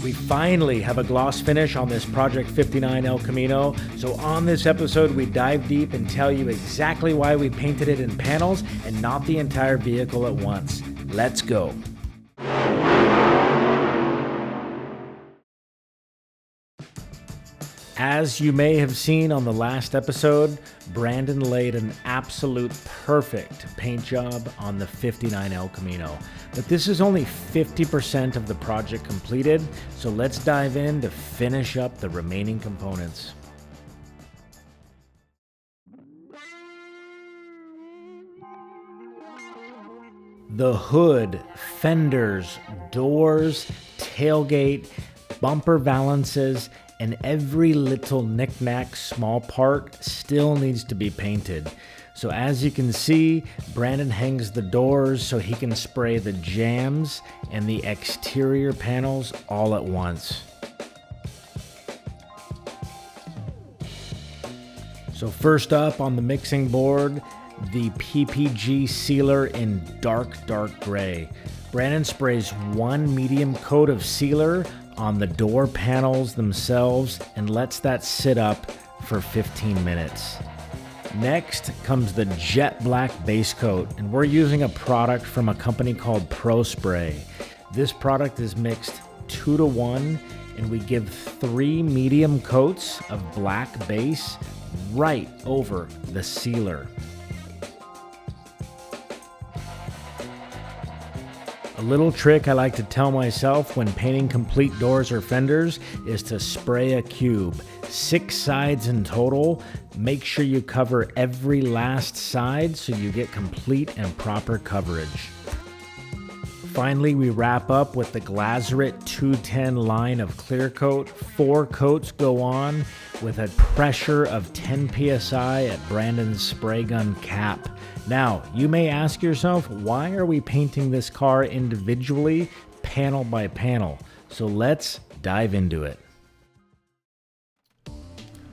We finally have a gloss finish on this Project 59 El Camino. So on this episode, we dive deep and tell you exactly why we painted it in panels and not the entire vehicle at once. Let's go. As you may have seen on the last episode, Brandon laid an absolute perfect paint job on the 59 El Camino. But this is only 50% of the project completed, so let's dive in to finish up the remaining components. The hood, fenders, doors, tailgate, bumper valances, and every little knick-knack small part still needs to be painted. So as you can see, Brandon hangs the doors so he can spray the jambs and the exterior panels all at once. So first up on the mixing board, the PPG sealer in dark gray. Brandon sprays one medium coat of sealer on the door panels themselves and lets that sit up for 15 minutes. Next comes the jet black base coat, and we're using a product from a company called Pro Spray. This product is mixed 2-to-1, and we give 3 medium coats of black base right over the sealer. A little trick I like to tell myself when painting complete doors or fenders is to spray a cube. 6 sides in total. Make sure you cover every last side so you get complete and proper coverage. Finally, we wrap up with the Glazeret 210 line of clear coat. 4 coats go on with a pressure of 10 psi at Brandon's spray gun cap. Now, you may ask yourself, why are we painting this car individually, panel by panel? So let's dive into it.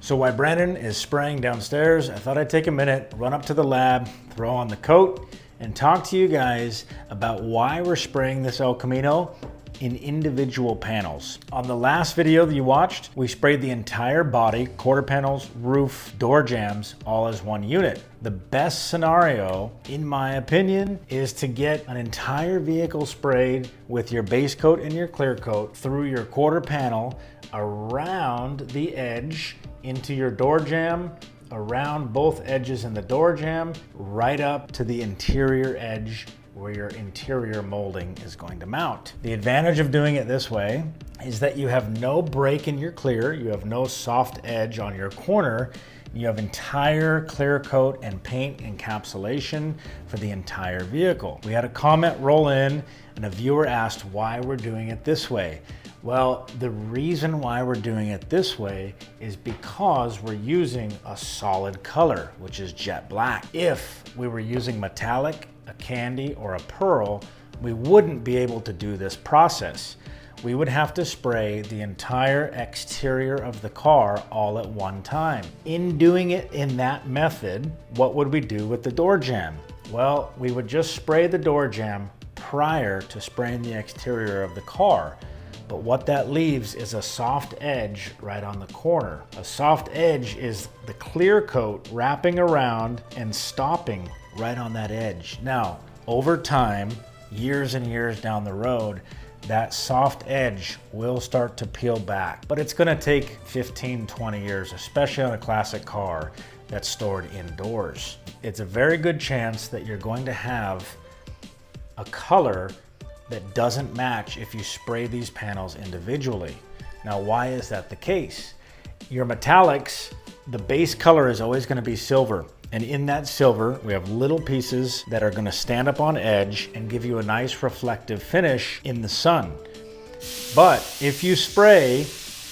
So while Brandon is spraying downstairs, I thought I'd take a minute, run up to the lab, throw on the coat, and talk to you guys about why we're spraying this El Camino in individual panels. On the last video that you watched, we sprayed the entire body, quarter panels, roof, door jambs, all as one unit. The best scenario, in my opinion, is to get an entire vehicle sprayed with your base coat and your clear coat through your quarter panel, around the edge, into your door jamb, around both edges in the door jamb, right up to the interior edge where your interior molding is going to mount. The advantage of doing it this way is that you have no break in your clear, you have no soft edge on your corner, you have entire clear coat and paint encapsulation for the entire vehicle. We had a comment roll in and a viewer asked why we're doing it this way. Well, the reason why we're doing it this way is because we're using a solid color, which is jet black. If we were using metallic, a candy, or a pearl, we wouldn't be able to do this process. We would have to spray the entire exterior of the car all at one time. In doing it in that method, what would we do with the door jamb? Well, we would just spray the door jamb prior to spraying the exterior of the car. But what that leaves is a soft edge right on the corner. A soft edge is the clear coat wrapping around and stopping right on that edge. Now, over time, years and years down the road, that soft edge will start to peel back. But it's gonna take 15, 20 years, especially on a classic car that's stored indoors. It's a very good chance that you're going to have a color that doesn't match if you spray these panels individually. Now, why is that the case? Your metallics, the base color is always gonna be silver. And in that silver, we have little pieces that are gonna stand up on edge and give you a nice reflective finish in the sun. But if you spray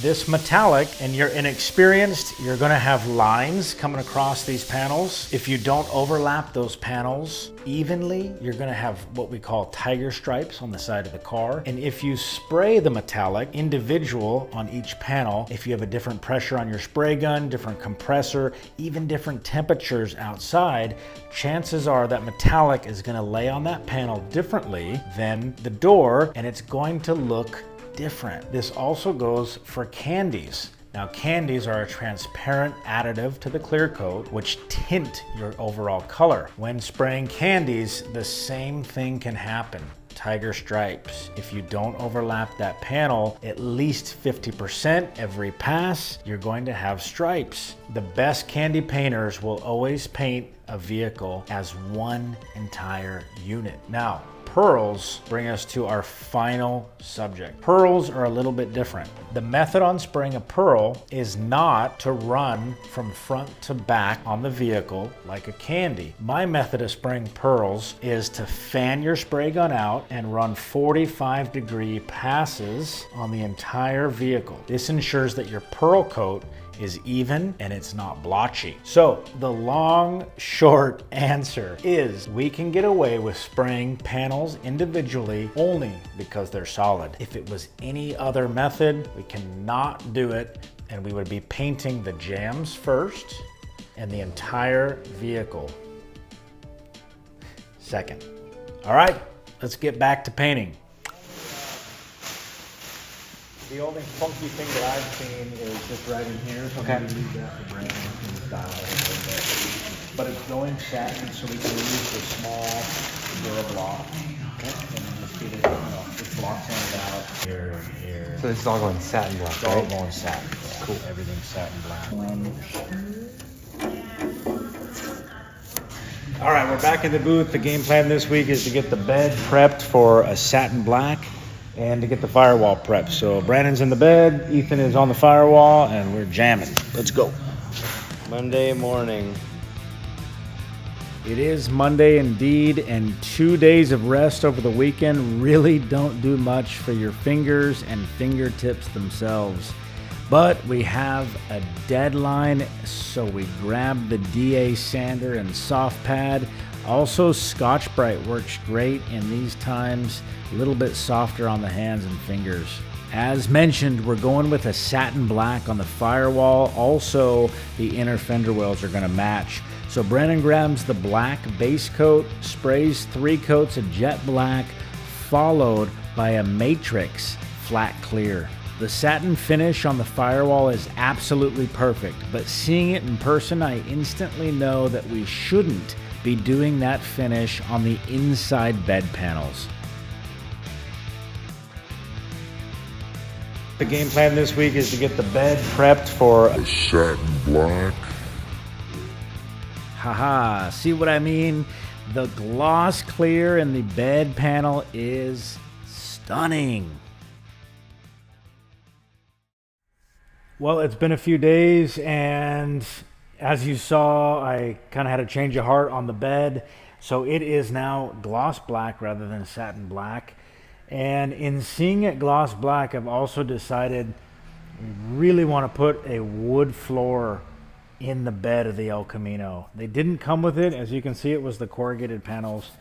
this metallic and you're inexperienced, you're gonna have lines coming across these panels. If you don't overlap those panels evenly, you're gonna have what we call tiger stripes on the side of the car. And if you spray the metallic individual on each panel, if you have a different pressure on your spray gun, different compressor, even different temperatures outside, chances are that metallic is gonna lay on that panel differently than the door, and it's going to look different. This also goes for candies. Now, candies are a transparent additive to the clear coat, which tint your overall color. When spraying candies, the same thing can happen. Tiger stripes. If you don't overlap that panel at least 50% every pass, you're going to have stripes. The best candy painters will always paint a vehicle as one entire unit. Now, pearls bring us to our final subject. Pearls are a little bit different. The method on spraying a pearl is not to run from front to back on the vehicle like a candy. My method of spraying pearls is to fan your spray gun out and run 45-degree passes on the entire vehicle. This ensures that your pearl coat is even and it's not blotchy. So the long, short answer is we can get away with spraying panels individually only because they're solid. If it was any other method, we cannot do it, and we would be painting the jambs first and the entire vehicle second. All right, let's get back to painting. The only funky thing that I've seen is just right in here, so I'm going to leave that for Brandon to dial a little bit. But it's going satin, so we can use the small Dura block. Okay. And then just get it, just block it out here and here. So this is all going satin black, It's right? all going satin. Yeah. Cool. Everything's satin black. All right, we're back in the booth. The game plan this week is to get the bed prepped for a satin black and to get the firewall prepped. So Brandon's in the bed, Ethan is on the firewall, and we're jamming. Let's go. Monday morning. It is Monday indeed, and 2 days of rest over the weekend really don't do much for your fingers and fingertips themselves. But we have a deadline, so we grabbed the DA sander and soft pad. Also, Scotch-Brite works great in these times, a little bit softer on the hands and fingers. As mentioned, we're going with a satin black on the firewall. Also, the inner fender wells are going to match. So Brandon grabs the black base coat, sprays 3 coats of jet black, followed by a matrix flat clear. The satin finish on the firewall is absolutely perfect, but seeing it in person, I instantly know that we shouldn't be doing that finish on the inside bed panels. The game plan this week is to get the bed prepped for a satin black. Haha, see what I mean? The gloss clear in the bed panel is stunning. Well, it's been a few days, and as you saw, I kind of had a change of heart on the bed. So it is now gloss black rather than satin black. And in seeing it gloss black, I've also decided I really want to put a wood floor in the bed of the El Camino. They didn't come with it. As you can see, it was the corrugated panels.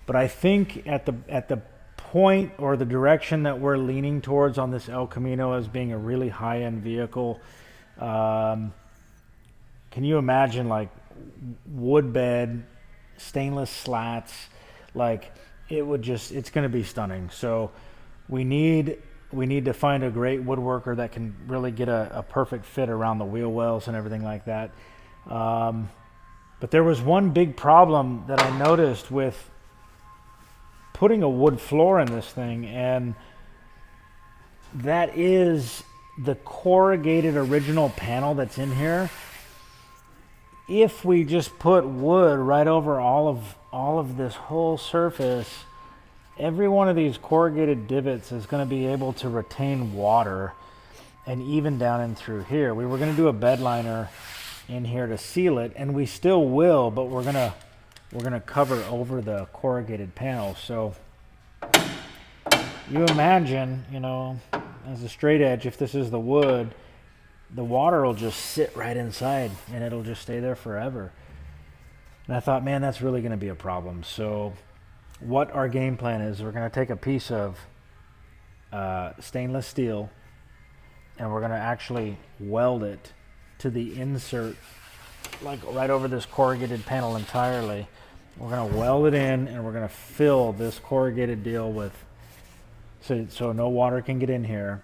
But I think at the point or the direction that we're leaning towards on this El Camino as being a really high-end vehicle, can you imagine like wood bed, stainless slats? Like it's going to be stunning. So we need to find a great woodworker that can really get a perfect fit around the wheel wells and everything like that. But there was one big problem that I noticed with putting a wood floor in this thing, and that is the corrugated original panel that's in here. If we just put wood right over all of this whole surface, every one of these corrugated divots is going to be able to retain water, and even down in through here. We were going to do a bed liner in here to seal it, and we still will, but we're gonna cover over the corrugated panel. So you imagine, as a straight edge, if this is the wood, the water will just sit right inside and it'll just stay there forever. And I thought, man, that's really going to be a problem. So what our game plan is, we're going to take a piece of stainless steel and we're going to actually weld it to the insert, like right over this corrugated panel entirely. We're going to weld it in, and we're going to fill this corrugated deal with so no water can get in here.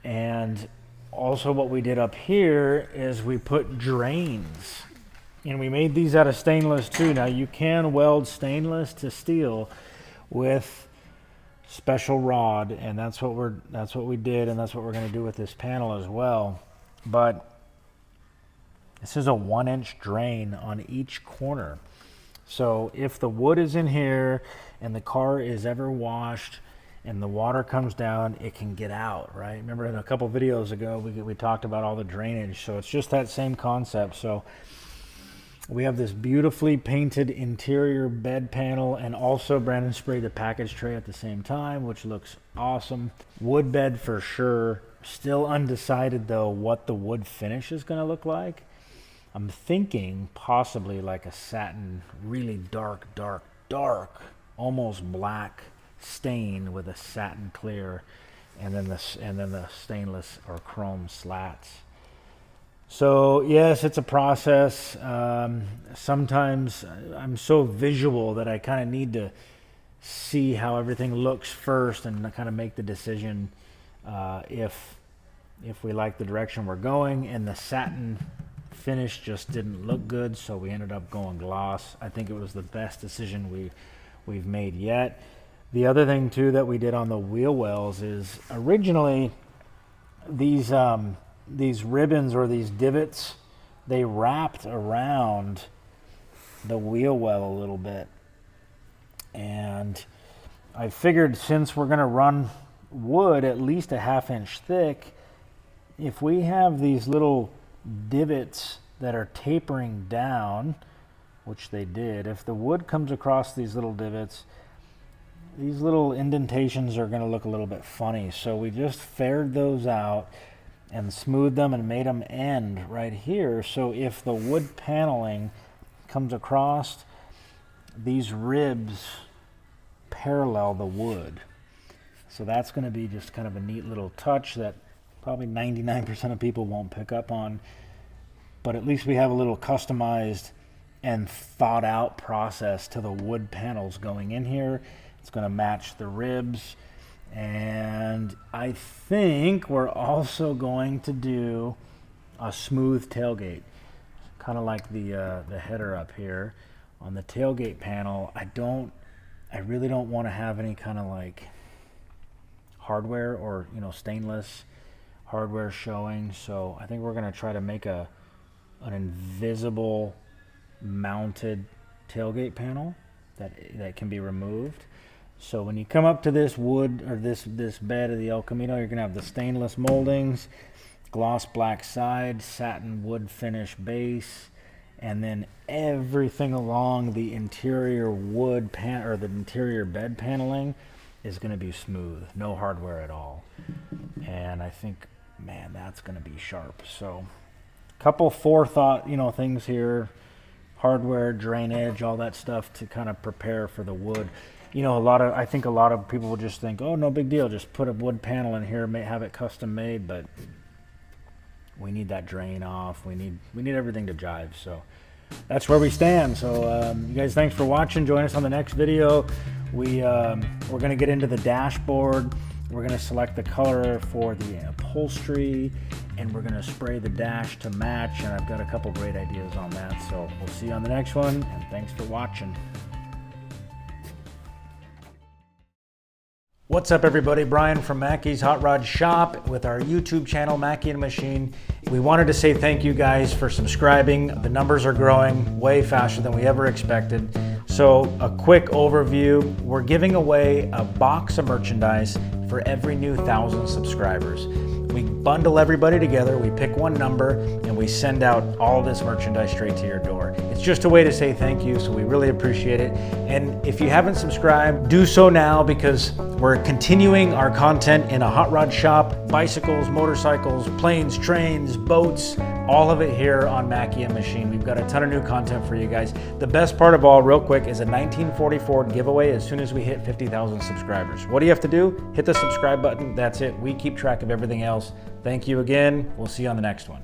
And also what we did up here is we put drains, and we made these out of stainless too. Now you can weld stainless to steel with special rod, and that's what we did, and that's what we're going to do with this panel as well. But this is a 1-inch drain on each corner. So if the wood is in here and the car is ever washed and the water comes down, it can get out, right? Remember in a couple videos ago, we talked about all the drainage. So it's just that same concept. So we have this beautifully painted interior bed panel, and also Brandon sprayed the package tray at the same time, which looks awesome. Wood bed for sure. Still undecided though what the wood finish is going to look like. I'm thinking possibly like a satin, really dark, almost black stain with a satin clear, and then the stainless or chrome slats. So yes, it's a process. Sometimes I'm so visual that I kind of need to see how everything looks first and kind of make the decision if we like the direction we're going. And the satin finish just didn't look good, so we ended up going gloss. I think it was the best decision we've made yet. The other thing too that we did on the wheel wells is originally these ribbons or these divots, they wrapped around the wheel well a little bit, and I figured since we're going to run wood at least a 1/2 inch thick, if we have these little divots that are tapering down, which they did, if the wood comes across these little divots, these little indentations are going to look a little bit funny. So we just faired those out and smoothed them and made them end right here. So if the wood paneling comes across, these ribs parallel the wood. So that's going to be just kind of a neat little touch that probably 99% of people won't pick up on, but at least we have a little customized and thought out process to the wood panels going in here. It's going to match the ribs, and I think we're also going to do a smooth tailgate, kind of like the header up here on the tailgate panel. I really don't want to have any kind of like hardware or stainless hardware showing, so I think we're going to try to make an invisible mounted tailgate panel that can be removed. So when you come up to this wood or this bed of the El Camino, you're going to have the stainless moldings, gloss black side, satin wood finish base, and then everything along the interior wood or the interior bed paneling is going to be smooth, no hardware at all. And I think, man, that's going to be sharp. So couple forethought things here, hardware, drainage, all that stuff to kind of prepare for the wood. I think a lot of people will just think, oh, no big deal, just put a wood panel in here, have it custom made, but we need that drain off. We need everything to jive. So that's where we stand. So you guys, thanks for watching. Join us on the next video. We're going to get into the dashboard. We're going to select the color for the upholstery, and we're going to spray the dash to match, and I've got a couple great ideas on that. So we'll see you on the next one, and thanks for watching. What's up, everybody? Brian from Mackey's Hot Rod Shop with our YouTube channel, Mackey and Machine. We wanted to say thank you guys for subscribing. The numbers are growing way faster than we ever expected. So a quick overview, we're giving away a box of merchandise for every new 1,000 subscribers. We bundle everybody together, we pick one number, and we send out all this merchandise straight to your door. It's just a way to say thank you, so we really appreciate it. And if you haven't subscribed, do so now, because we're continuing our content in a hot rod shop, bicycles, motorcycles, planes, trains, boats, all of it here on Mackey and Machine. We've got a ton of new content for you guys. The best part of all, real quick, is a 1940 Ford giveaway as soon as we hit 50,000 subscribers. What do you have to do? Hit the subscribe button. That's it. We keep track of everything else. Thank you again. We'll see you on the next one.